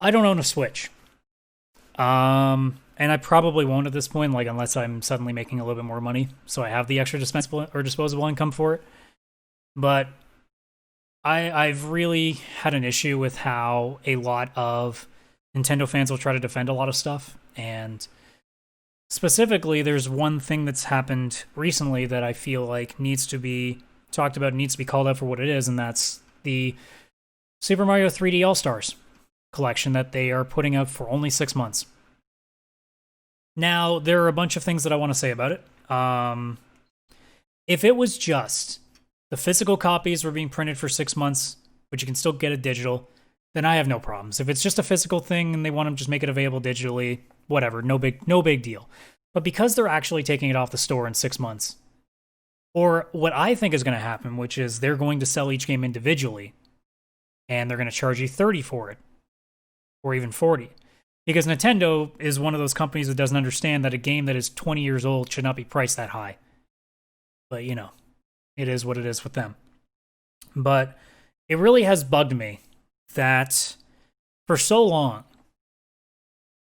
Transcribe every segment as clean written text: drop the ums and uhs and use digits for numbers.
I don't own a Switch. And I probably won't at this point, like unless I'm suddenly making a little bit more money, so I have the extra dispensable or disposable income for it. But I've really had an issue with how a lot of Nintendo fans will try to defend a lot of stuff, and specifically, there's one thing that's happened recently that I feel like needs to be talked about, needs to be called out for what it is, and that's the Super Mario 3D All Stars collection that they are putting out for only 6 months. Now, there are a bunch of things that I want to say about it. If it was just the physical copies were being printed for 6 months, but you can still get it digital, then I have no problems. If it's just a physical thing and they want to just make it available digitally, whatever, no big deal. But because they're actually taking it off the store in 6 months, or what I think is going to happen, which is they're going to sell each game individually, and they're going to charge you 30 for it, or even 40. Because Nintendo is one of those companies that doesn't understand that a game that is 20 years old should not be priced that high. But, it is what it is with them. But it really has bugged me that for so long,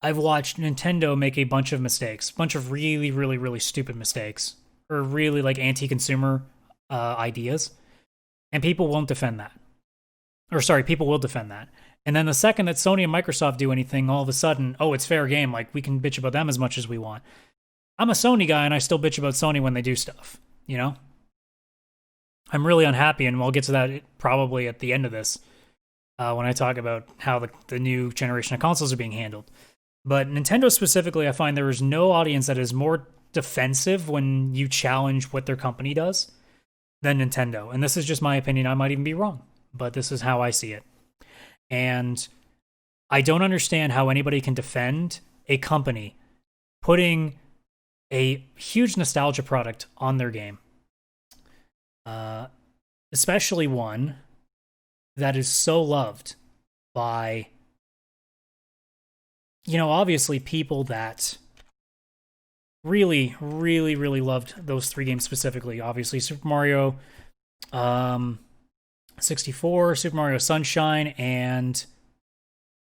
I've watched Nintendo make a bunch of mistakes, a bunch of really, really, really stupid mistakes, or really like anti-consumer ideas, and people won't defend that. Or sorry, people will defend that. And then the second that Sony and Microsoft do anything, all of a sudden, oh, it's fair game. Like, we can bitch about them as much as we want. I'm a Sony guy, and I still bitch about Sony when they do stuff, I'm really unhappy, and we'll get to that probably at the end of this when I talk about how the new generation of consoles are being handled. But Nintendo specifically, I find there is no audience that is more defensive when you challenge what their company does than Nintendo. And this is just my opinion. I might even be wrong, but this is how I see it. And I don't understand how anybody can defend a company putting a huge nostalgia product on their game, especially one that is so loved by, obviously people that really, really, really loved those three games specifically. Obviously, Super Mario 64, Super Mario Sunshine, and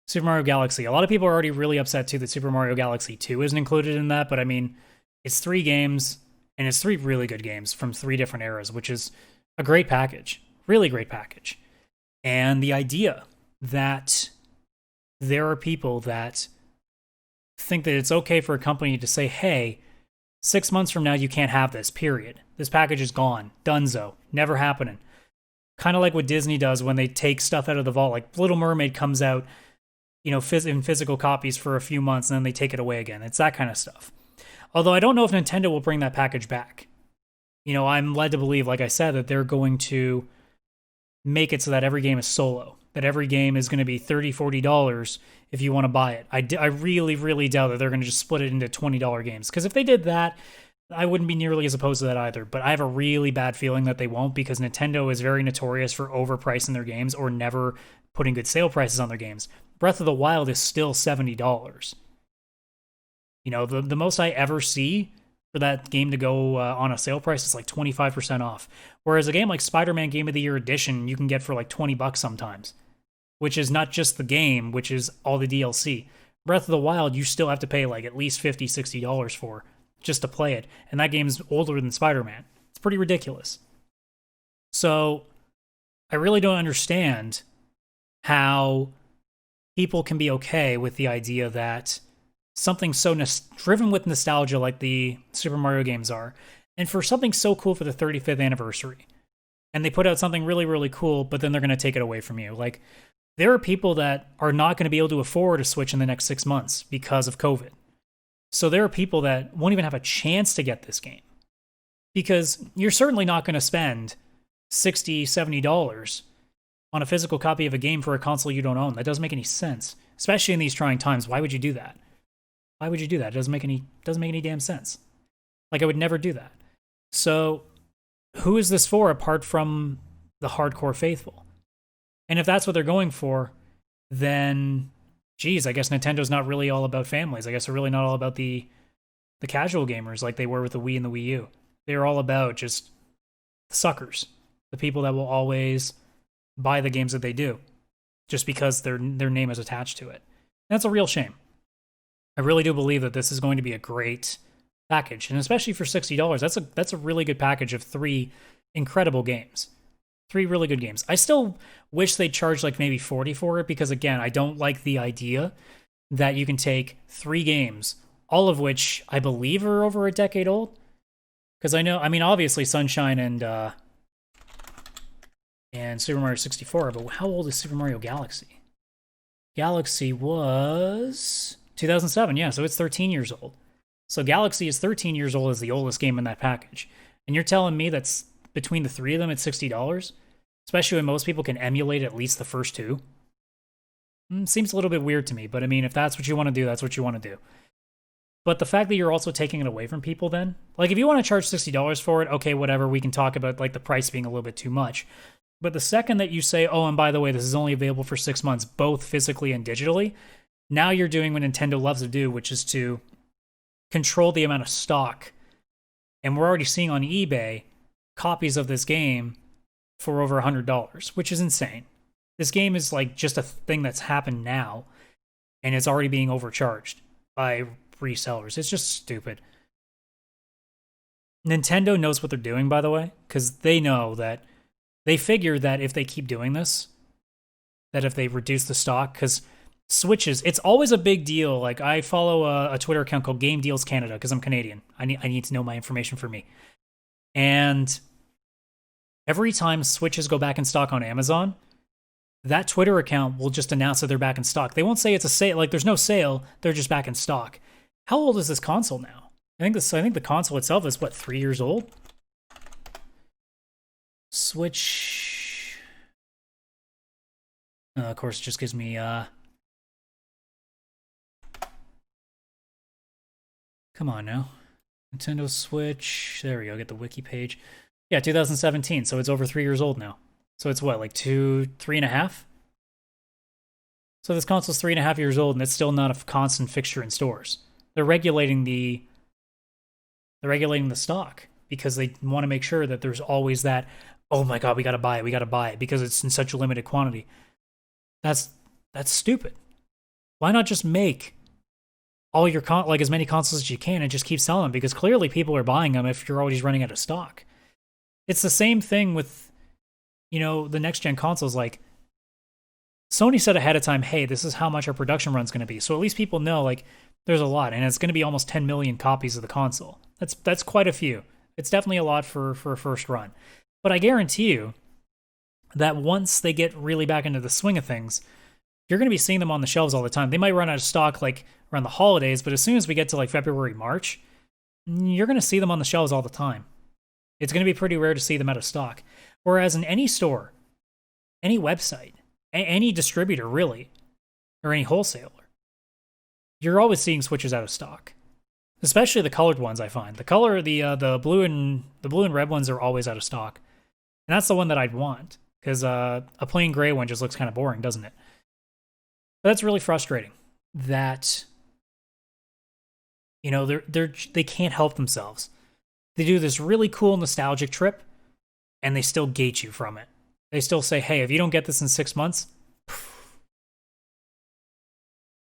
Super Mario Galaxy. A lot of people are already really upset too that Super Mario Galaxy 2 isn't included in that, but I mean, it's three games, and it's three really good games from three different eras, which is a great package. Really great package. And the idea that there are people that think that it's okay for a company to say, hey, 6 months from now, you can't have this, period. This package is gone. Dunzo. Never happening. Kind of like what Disney does when they take stuff out of the vault. Like Little Mermaid comes out, in physical copies for a few months, and then they take it away again. It's that kind of stuff. Although I don't know if Nintendo will bring that package back. I'm led to believe, like I said, that they're going to make it so that every game is solo. That every game is going to be $30, $40 if you want to buy it. I really, really doubt that they're going to just split it into $20 games. Because if they did that, I wouldn't be nearly as opposed to that either. But I have a really bad feeling that they won't, because Nintendo is very notorious for overpricing their games or never putting good sale prices on their games. Breath of the Wild is still $70. The most I ever see for that game to go on a sale price is like 25% off. Whereas a game like Spider-Man Game of the Year Edition, you can get for like $20 sometimes, which is not just the game, which is all the DLC. Breath of the Wild, you still have to pay like at least $50, $60 for just to play it. And that game's older than Spider-Man. It's pretty ridiculous. So I really don't understand how people can be okay with the idea that something so driven with nostalgia like the Super Mario games are, and for something so cool for the 35th anniversary, and they put out something really, really cool, but then they're going to take it away from you. Like, there are people that are not going to be able to afford a Switch in the next 6 months because of COVID. So there are people that won't even have a chance to get this game, because you're certainly not going to spend $60, $70 on a physical copy of a game for a console you don't own. That doesn't make any sense, especially in these trying times. Why would you do that? Why would you do that? It doesn't make any damn sense. Like, I would never do that. So who is this for apart from the hardcore faithful? And if that's what they're going for, then geez, I guess Nintendo's not really all about families. I guess they're really not all about the casual gamers like they were with the Wii and the Wii U. They're all about just the suckers, the people that will always buy the games that they do, just because their name is attached to it. That's a real shame. I really do believe that this is going to be a great package, and especially for $60, that's a really good package of 3 incredible games. 3 really good games. I still wish they'd charge like maybe $40 for it, because again, I don't like the idea that you can take 3 games, all of which I believe are over a decade old. Because I know, I mean, obviously Sunshine and Super Mario 64, but how old is Super Mario Galaxy? Galaxy was 2007, yeah, so it's 13 years old. So Galaxy is 13 years old as the oldest game in that package. And you're telling me that's between the 3 of them, it's $60? Especially when most people can emulate at least the first 2? Seems a little bit weird to me, but I mean, if that's what you want to do, that's what you want to do. But the fact that you're also taking it away from people then, like if you want to charge $60 for it, okay, whatever, we can talk about like the price being a little bit too much. But the second that you say, oh, and by the way, this is only available for 6 months, both physically and digitally, now you're doing what Nintendo loves to do, which is to control the amount of stock. And we're already seeing on eBay copies of this game for over $100, which is insane. This game is like just a thing that's happened now, and it's already being overcharged by resellers. It's just stupid. Nintendo knows what they're doing, by the way, because they know that they figure that if they keep doing this, that if they reduce the stock, because Switches, it's always a big deal. Like I follow a Twitter account called Game Deals Canada because I'm Canadian. I need to know my information for me. And every time Switches go back in stock on Amazon, that Twitter account will just announce that they're back in stock. They won't say it's a sale. Like there's no sale. They're just back in stock. How old is this console now? I think the console itself is what, 3 years old? Switch. Of course, it just gives me come on now. Nintendo Switch. There we go. Get the wiki page. Yeah, 2017. So it's over 3 years old now. So it's what, like 3.5? So this console's 3.5 years old, and it's still not a constant fixture in stores. They're regulating the stock because they want to make sure that there's always that, oh my god, we gotta buy it because it's in such a limited quantity. That's stupid. Why not just make all your like as many consoles as you can and just keep selling them? Because clearly people are buying them if you're always running out of stock. It's the same thing with, you know, the next gen consoles. Like Sony said ahead of time, hey, this is how much our production run's going to be. So at least people know, like, there's a lot, and it's going to be almost 10 million copies of the console. That's quite a few. It's definitely a lot for a first run. But I guarantee you that once they get really back into the swing of things, you're going to be seeing them on the shelves all the time. They might run out of stock like around the holidays, but as soon as we get to like February, March, you're going to see them on the shelves all the time. It's going to be pretty rare to see them out of stock. Whereas in any store, any website, any distributor really, or any wholesaler, you're always seeing Switches out of stock. Especially the colored ones, I find. The blue and red ones are always out of stock. And that's the one that I'd want, because a plain gray one just looks kind of boring, doesn't it? But that's really frustrating that, you know, they can't help themselves. They do this really cool nostalgic trip, and they still gate you from it. They still say, hey, if you don't get this in 6 months,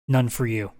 none for you.